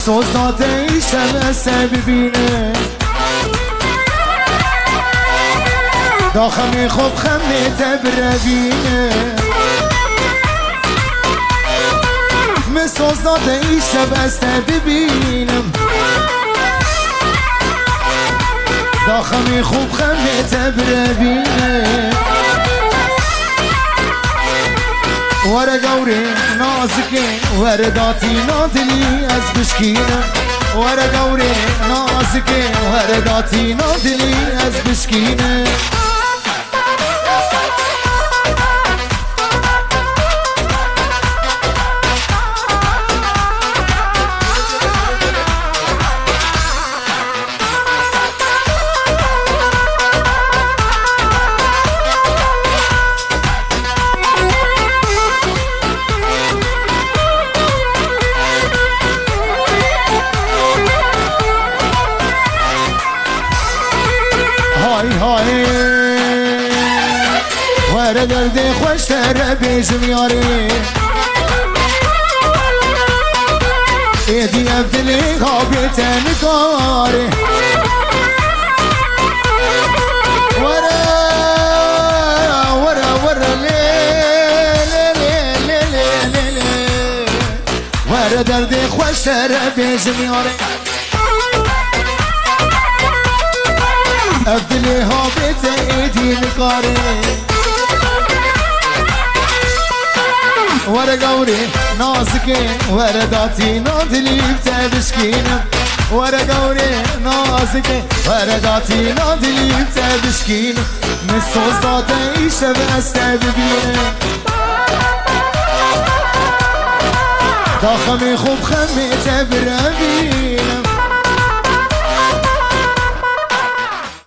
سوز داده ایشم ببینه داخمی خوب خمی تبربینه مسوز داده ایشم ببینم داخمی خوب خمی تبربینه ورا قوري نازكين ورداتي نادلي از بشكينه ورا قوري نازكين ورداتي نادلي از بشكينه ورا دردي خوش تر بيجم ياري ايدي ابدلي غابت نقاري ورا ورا ورا لي ورا دردي خوش تر بيجم ياري ابدلي هابت ايدي نقاري ورا قوري نازكين ورداتي نادلي بتبشكينم ورا قوري نازكين ورداتي نادلي بتبشكينم مسوز داده ايشه بستببينم داخمي خوب خمي تبربي